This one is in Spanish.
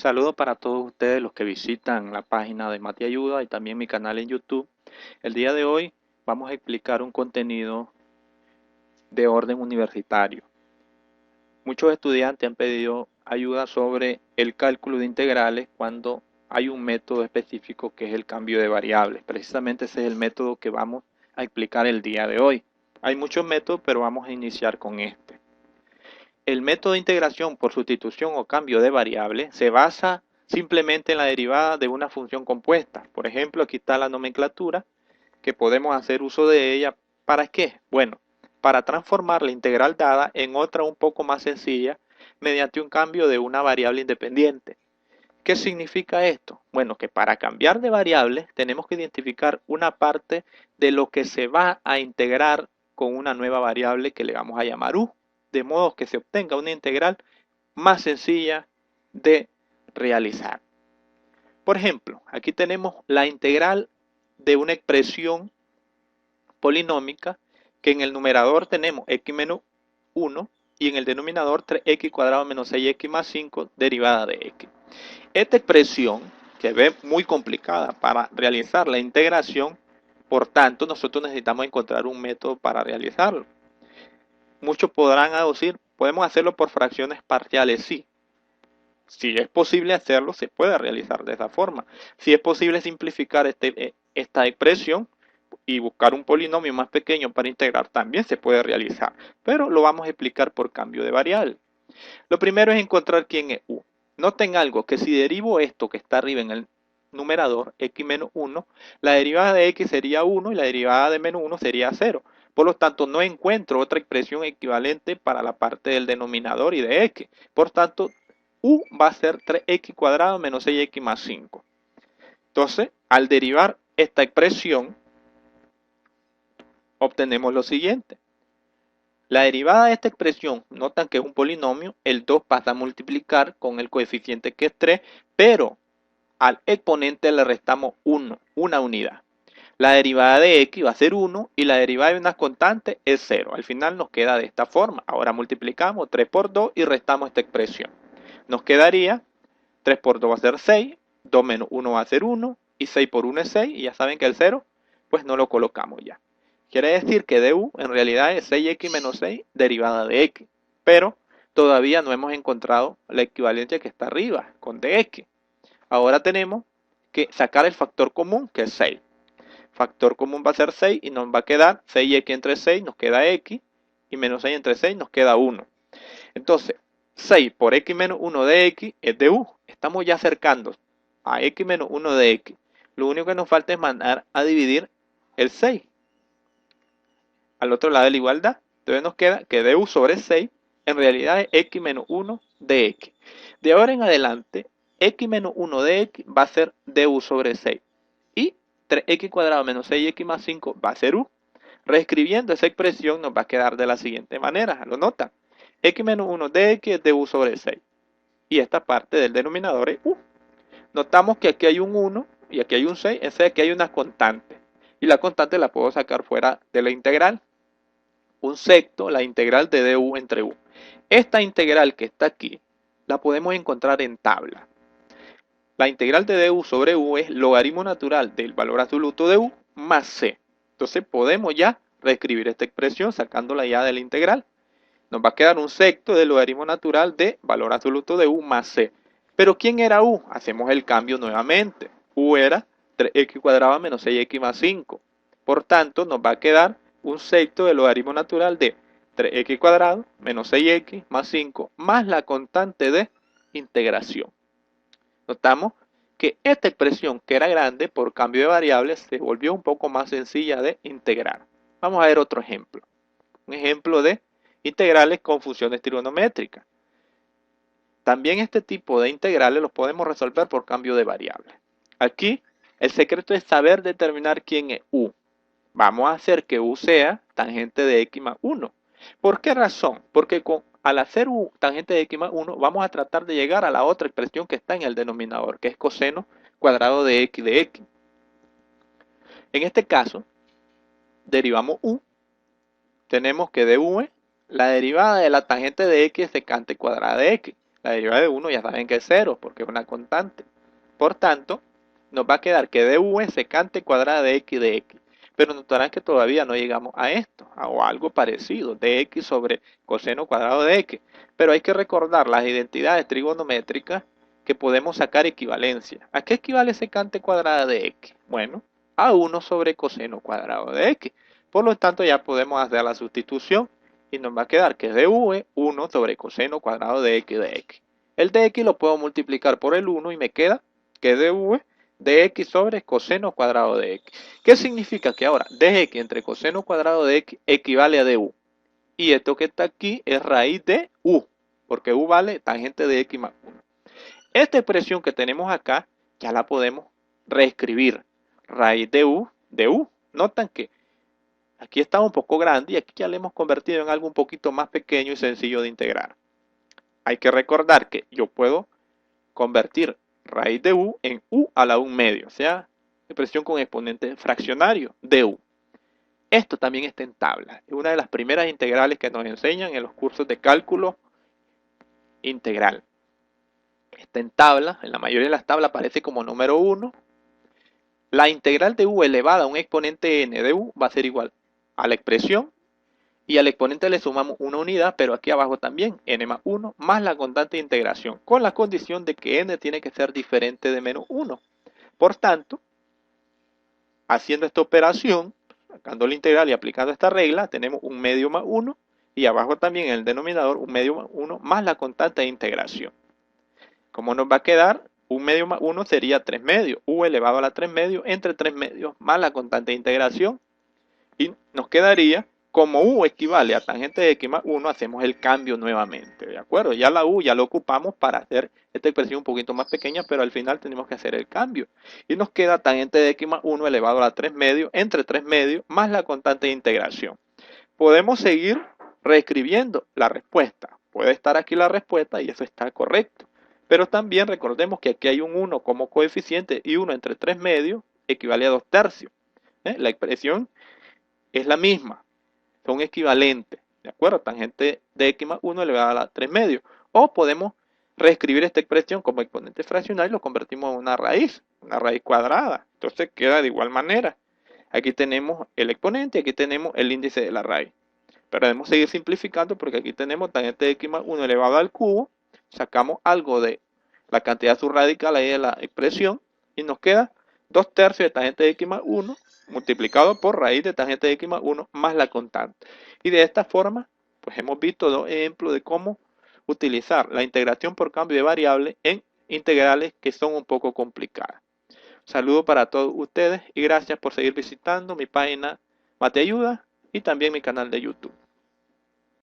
saludo para todos ustedes los que visitan la página de Mati Ayuda y también mi canal en YouTube. El día de hoy vamos a explicar un contenido de orden universitario. Muchos estudiantes han pedido ayuda sobre el cálculo de integrales cuando hay un método específico que es el cambio de variables. Precisamente ese es el método que vamos a explicar el día de hoy. Hay muchos métodos, pero vamos a iniciar con este. El método de integración por sustitución o cambio de variable se basa simplemente en la derivada de una función compuesta. Por ejemplo, aquí está la nomenclatura que podemos hacer uso de ella. ¿Para qué? Bueno, para transformar la integral dada en otra un poco más sencilla mediante un cambio de una variable independiente. ¿Qué significa esto? Bueno, que para cambiar de variable tenemos que identificar una parte de lo que se va a integrar con una nueva variable que le vamos a llamar u, de modo que se obtenga una integral más sencilla de realizar. Por ejemplo, aquí tenemos la integral de una expresión polinómica que en el numerador tenemos x menos 1 y en el denominador 3x cuadrado menos 6x más 5 derivada de x. Esta expresión, que ve muy complicada para realizar la integración, por tanto, nosotros necesitamos encontrar un método para realizarlo. Muchos podrán decir, podemos hacerlo por fracciones parciales, sí. Si es posible hacerlo, se puede realizar de esa forma. Si es posible simplificar esta expresión y buscar un polinomio más pequeño para integrar, también se puede realizar. Pero lo vamos a explicar por cambio de variable. Lo primero es encontrar quién es u. Noten algo, que si derivo esto que está arriba en el numerador, x menos 1, la derivada de x sería 1 y la derivada de menos 1 sería 0. Por lo tanto, no encuentro otra expresión equivalente para la parte del denominador y de x. Por tanto, u va a ser 3x cuadrado menos 6x más 5. Entonces, al derivar esta expresión, obtenemos lo siguiente. La derivada de esta expresión, notan que es un polinomio, el 2 pasa a multiplicar con el coeficiente que es 3, pero al exponente le restamos 1, una unidad. La derivada de x va a ser 1 y la derivada de una constante es 0. Al final nos queda de esta forma. Ahora multiplicamos 3 por 2 y restamos esta expresión. Nos quedaría 3 por 2 va a ser 6, 2 menos 1 va a ser 1 y 6 por 1 es 6 y ya saben que el 0 pues no lo colocamos ya. Quiere decir que du en realidad es 6x menos 6 derivada de x, pero todavía no hemos encontrado la equivalencia que está arriba con dx. Ahora tenemos que sacar el factor común que es 6. Factor común va a ser 6 y nos va a quedar 6x entre 6 nos queda x y menos 6 entre 6 nos queda 1. Entonces 6 por x menos 1 de x es du. Estamos ya acercando a x menos 1 de x. Lo único que nos falta es mandar a dividir el 6 al otro lado de la igualdad. Entonces nos queda que du sobre 6 en realidad es x menos 1 de x. De ahora en adelante, x menos 1 de x va a ser du sobre 6. Y 3x cuadrado menos 6x más 5 va a ser u. Reescribiendo esa expresión nos va a quedar de la siguiente manera. ¿Lo notan? X menos 1 de x es du sobre 6. Y esta parte del denominador es u. Notamos que aquí hay un 1 y aquí hay un 6. Es decir, aquí hay una constante. Y la constante la puedo sacar fuera de la integral. Un sexto, la integral de du entre u. Esta integral que está aquí la podemos encontrar en tabla. La integral de du sobre u es logaritmo natural del valor absoluto de u más c. Entonces podemos ya reescribir esta expresión sacándola ya de la integral. Nos va a quedar un sexto del logaritmo natural de valor absoluto de u más c. Pero ¿quién era u? Hacemos el cambio nuevamente. U era 3x cuadrado menos 6x más 5. Por tanto, nos va a quedar un sexto del logaritmo natural de 3x cuadrado menos 6x más 5 más la constante de integración. Notamos que esta expresión que era grande por cambio de variables se volvió un poco más sencilla de integrar. Vamos a ver otro ejemplo. Un ejemplo de integrales con funciones trigonométricas. También este tipo de integrales los podemos resolver por cambio de variables. Aquí el secreto es saber determinar quién es u. Vamos a hacer que u sea tangente de x más 1. ¿Por qué razón? Porque al hacer u tangente de x más 1 vamos a tratar de llegar a la otra expresión que está en el denominador, que es coseno cuadrado de x de x. En este caso, derivamos u. Tenemos que du es la derivada de la tangente de x es secante cuadrada de x. La derivada de 1 ya saben que es 0 porque es una constante. Por tanto, nos va a quedar que du es secante cuadrada de x de x. Pero notarán que todavía no llegamos a esto, o algo parecido, de x sobre coseno cuadrado de x. Pero hay que recordar las identidades trigonométricas que podemos sacar equivalencia. ¿A qué equivale secante cuadrada de x? Bueno, a 1 sobre coseno cuadrado de x. Por lo tanto, ya podemos hacer la sustitución y nos va a quedar que du es 1 sobre coseno cuadrado de x. El de x lo puedo multiplicar por el 1 y me queda que du de x sobre coseno cuadrado de x. ¿Qué significa? Que ahora dx entre coseno cuadrado de x equivale a du. Y esto que está aquí es raíz de u, porque u vale tangente de x más 1. Esta expresión que tenemos acá ya la podemos reescribir. Raíz de u de u. Notan que aquí está un poco grande y aquí ya le hemos convertido en algo un poquito más pequeño y sencillo de integrar. Hay que recordar que yo puedo convertir raíz de u en u a la 1 medio, o sea, expresión con exponente fraccionario de u. Esto también está en tabla. Es una de las primeras integrales que nos enseñan en los cursos de cálculo integral. Está en tabla, en la mayoría de las tablas aparece como número 1. La integral de u elevada a un exponente n de u va a ser igual a la expresión y al exponente le sumamos una unidad, pero aquí abajo también n más 1 más la constante de integración, con la condición de que n tiene que ser diferente de menos 1. Por tanto, haciendo esta operación, sacando la integral y aplicando esta regla, tenemos un medio más 1 y abajo también en el denominador un medio más 1 más la constante de integración. ¿Cómo nos va a quedar? Un medio más 1 sería 3 medios, u elevado a la 3 medios entre 3 medios más la constante de integración. Y nos quedaría, como u equivale a tangente de x más 1, hacemos el cambio nuevamente, ¿de acuerdo? Ya la u ya lo ocupamos para hacer esta expresión un poquito más pequeña, pero al final tenemos que hacer el cambio. Y nos queda tangente de x más 1 elevado a la 3 medios entre 3 medios más la constante de integración. Podemos seguir reescribiendo la respuesta. Puede estar aquí la respuesta y eso está correcto. Pero también recordemos que aquí hay un 1 como coeficiente y 1 entre 3 medios equivale a 2 tercios. La expresión es la misma, son equivalentes, ¿de acuerdo? Tangente de x más 1 elevado a la 3 medios. O podemos reescribir esta expresión como exponente fraccional y lo convertimos en una raíz cuadrada. Entonces queda de igual manera. Aquí tenemos el exponente y aquí tenemos el índice de la raíz. Pero debemos seguir simplificando porque aquí tenemos tangente de x más 1 elevado al cubo. Sacamos algo de la cantidad subradical ahí de la expresión y nos queda 2 tercios de tangente de x más 1 multiplicado por raíz de tangente de x más 1 más la constante. Y de esta forma, pues hemos visto dos ejemplos de cómo utilizar la integración por cambio de variable en integrales que son un poco complicadas. Saludos para todos ustedes y gracias por seguir visitando mi página MateAyuda y también mi canal de YouTube.